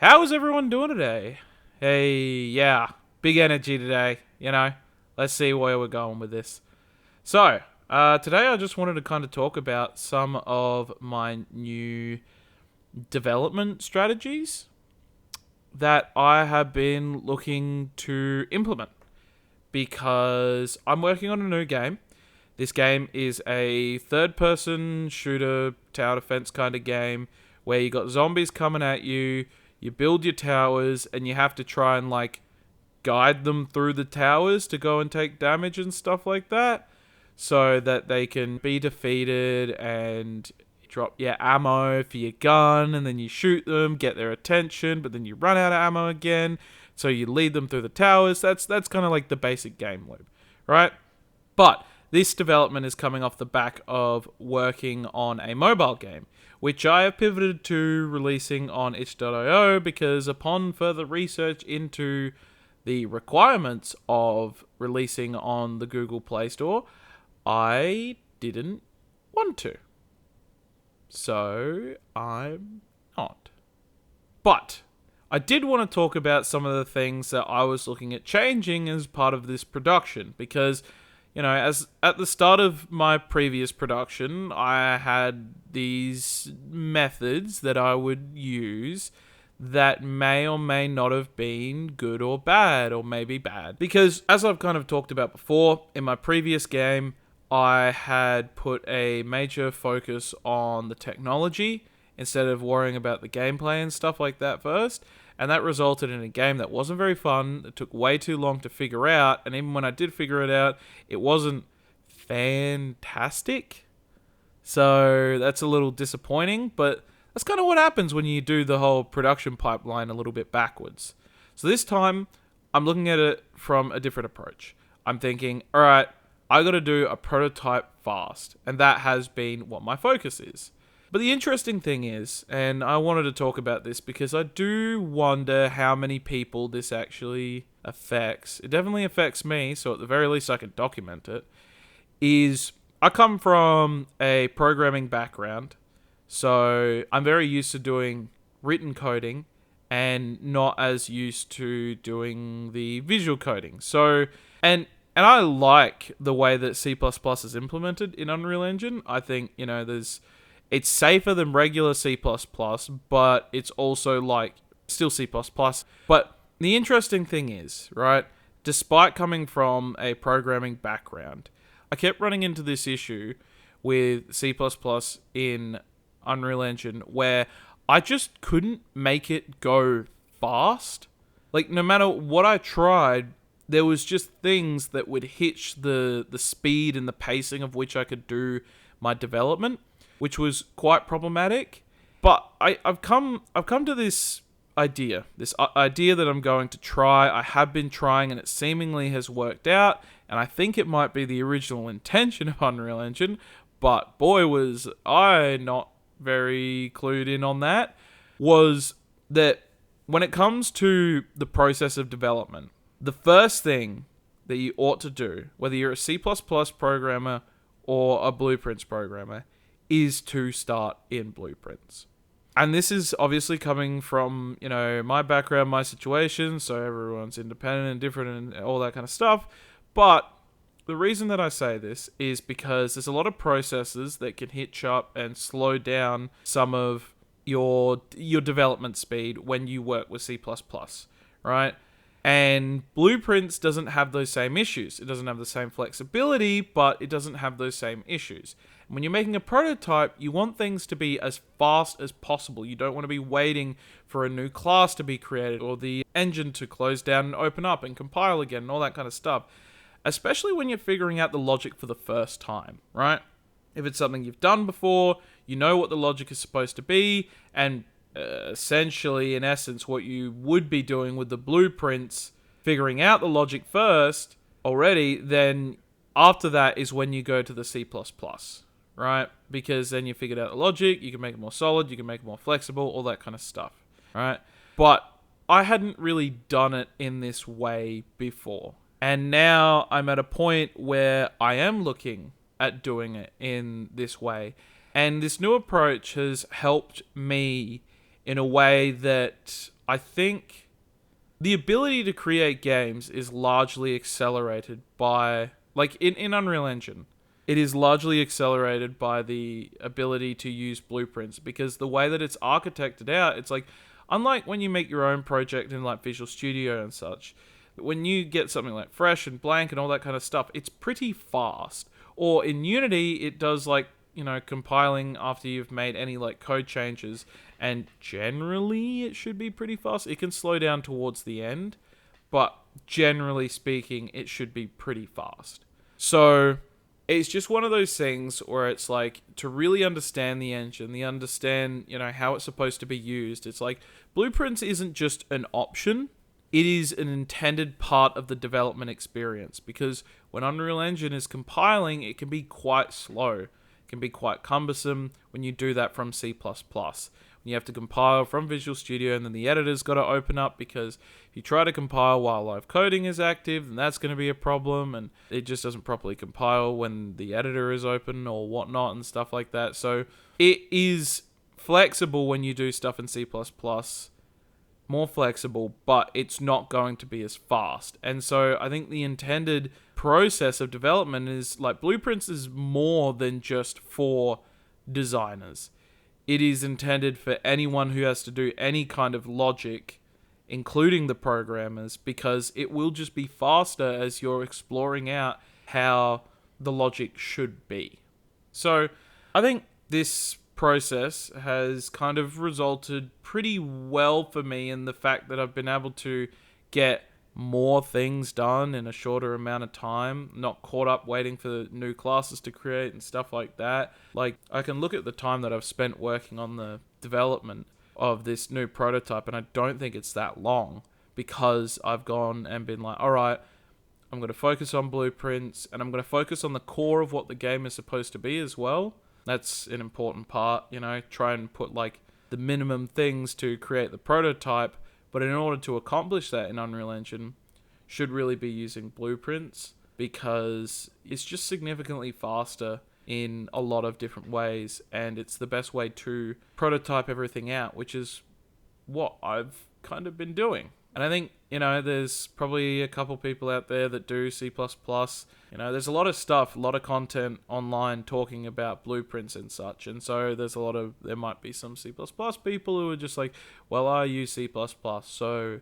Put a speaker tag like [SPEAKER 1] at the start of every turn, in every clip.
[SPEAKER 1] How is everyone doing today? Hey, yeah, big energy today, Let's see where we're going with this. Today I just wanted to kind of talk about some of my new development strategies that I have been looking to implement because I'm working on a new game. This game is a third person shooter tower defense kind of game where you got zombies coming at you, you build your towers, and you have to try and guide them through the towers to go and take damage and stuff like that so that they can be defeated and drop your ammo for your gun, and then you shoot them, get their attention, but then you run out of ammo again, so you lead them through the towers. That's kind of like the basic game loop, right? But this development is coming off the back of working on a mobile game, which I have pivoted to releasing on itch.io because upon further research into the requirements of releasing on the Google Play Store, I didn't want to. So I'm not. But I did want to talk about some of the things that I was looking at changing as part of this production because, as at the start of my previous production, I had these methods that I would use that may or may not have been good or bad, or maybe bad. Because as I've kind of talked about before, in my previous game, I had put a major focus on the technology instead of worrying about the gameplay and stuff like that first. And that resulted in a game that wasn't very fun. It took way too long to figure out. And even when I did figure it out, it wasn't fantastic. So that's a little disappointing. But that's kind of what happens when you do the whole production pipeline a little bit backwards. So this time, I'm looking at it from a different approach. I'm thinking, all right, I got to do a prototype fast. And that has been what my focus is. But the interesting thing is, and I wanted to talk about this because I do wonder how many people this actually affects. It definitely affects me, so at the very least I can document it. Is I come from a programming background, so I'm very used to doing written coding and not as used to doing the visual coding. And I like the way that C++ is implemented in Unreal Engine. I think, it's safer than regular C++, but it's also still C++. But the interesting thing is, right, despite coming from a programming background, I kept running into this issue with C++ in Unreal Engine where I just couldn't make it go fast. No matter what I tried, there was just things that would hitch the speed and the pacing of which I could do my development, which was quite problematic. But I've come to this idea that I'm going to try. I have been trying, and it seemingly has worked out. And I think it might be the original intention of Unreal Engine, but boy, was I not very clued in on that. Was that when it comes to the process of development, the first thing that you ought to do, whether you're a C++ programmer or a Blueprints programmer, is to start in Blueprints. And this is obviously coming from, my background, my situation, so everyone's independent and different and all that kind of stuff. But the reason that I say this is because there's a lot of processes that can hitch up and slow down some of your development speed when you work with C++, right? And Blueprints doesn't have those same issues. It doesn't have the same flexibility, but it doesn't have those same issues. And when you're making a prototype, you want things to be as fast as possible. You don't want to be waiting for a new class to be created or the engine to close down and open up and compile again and all that kind of stuff. Especially when you're figuring out the logic for the first time, right? If it's something you've done before, you know what the logic is supposed to be, and essentially, in essence, what you would be doing with the blueprints, figuring out the logic first already, then after that is when you go to the C++, right? Because then you figured out the logic, you can make it more solid, you can make it more flexible, all that kind of stuff, right? But I hadn't really done it in this way before. And now I'm at a point where I am looking at doing it in this way. And this new approach has helped me in a way that I think the ability to create games is largely accelerated by, like in Unreal Engine, it is largely accelerated by the ability to use blueprints, because the way that it's architected out, it's like, unlike when you make your own project in like Visual Studio and such, when you get something like fresh and blank and all that kind of stuff, it's pretty fast. Or in Unity, it does like, compiling after you've made any like code changes, and generally it should be pretty fast. It can slow down towards the end, but generally speaking, it should be pretty fast. So it's just one of those things where it's like, to really understand the engine, understand, how it's supposed to be used, it's like blueprints isn't just an option. It is an intended part of the development experience, because when Unreal Engine is compiling, it can be quite slow. It can be quite cumbersome when you do that from C++. When you have to compile from Visual Studio, and then the editor's got to open up, because if you try to compile while live coding is active, then that's going to be a problem, and it just doesn't properly compile when the editor is open or whatnot and stuff like that. So it is flexible when you do stuff in C++, more flexible, but it's not going to be as fast. And so I think the intended process of development is like, blueprints is more than just for designers. It is intended for anyone who has to do any kind of logic, including the programmers, because it will just be faster as you're exploring out how the logic should be. So I think this process has kind of resulted pretty well for me in the fact that I've been able to get more things done in a shorter amount of time, not caught up waiting for new classes to create and stuff like that. Like, I can look at the time that I've spent working on the development of this new prototype, and I don't think it's that long, because I've gone and been like, all right, I'm going to focus on blueprints, and I'm going to focus on the core of what the game is supposed to be as well. That's an important part, try and put like the minimum things to create the prototype. But in order to accomplish that in Unreal Engine, should really be using blueprints, because it's just significantly faster in a lot of different ways, and it's the best way to prototype everything out, which is what I've kind of been doing. And I think, there's probably a couple people out there that do C++. There's a lot of stuff, a lot of content online talking about blueprints and such. And so there might be some C++ people who are just like, well, I use C++, so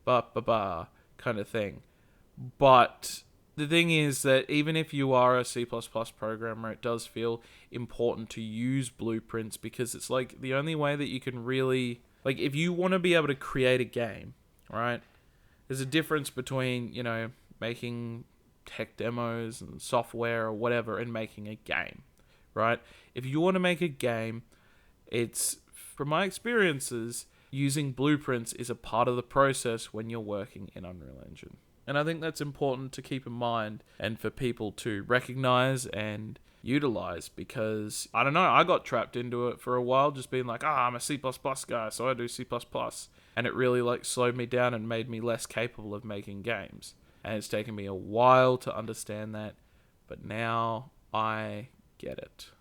[SPEAKER 1] kind of thing. But the thing is that even if you are a C++ programmer, it does feel important to use blueprints, because it's like the only way that you can really, like, if you want to be able to create a game, right? There's a difference between, making tech demos and software or whatever and making a game, right? If you want to make a game, it's, from my experiences, using blueprints is a part of the process when you're working in Unreal Engine. And I think that's important to keep in mind and for people to recognize and utilize, because I don't know, I got trapped into it for a while, just being like, I'm a C++ guy, so I do C++. And it really like slowed me down and made me less capable of making games. And it's taken me a while to understand that, but now I get it.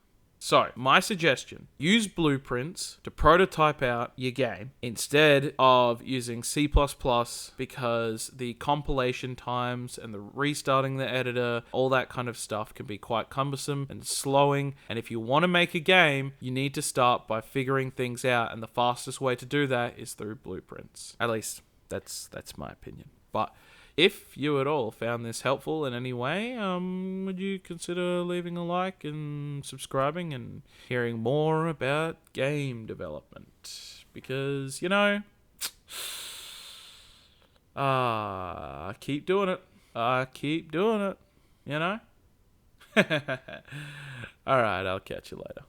[SPEAKER 1] So, my suggestion, use blueprints to prototype out your game instead of using C++, because the compilation times and the restarting the editor, all that kind of stuff can be quite cumbersome and slowing. And if you want to make a game, you need to start by figuring things out, and the fastest way to do that is through blueprints. At least, that's my opinion. But if you at all found this helpful in any way, would you consider leaving a like and subscribing and hearing more about game development? Because, I keep doing it. Alright, I'll catch you later.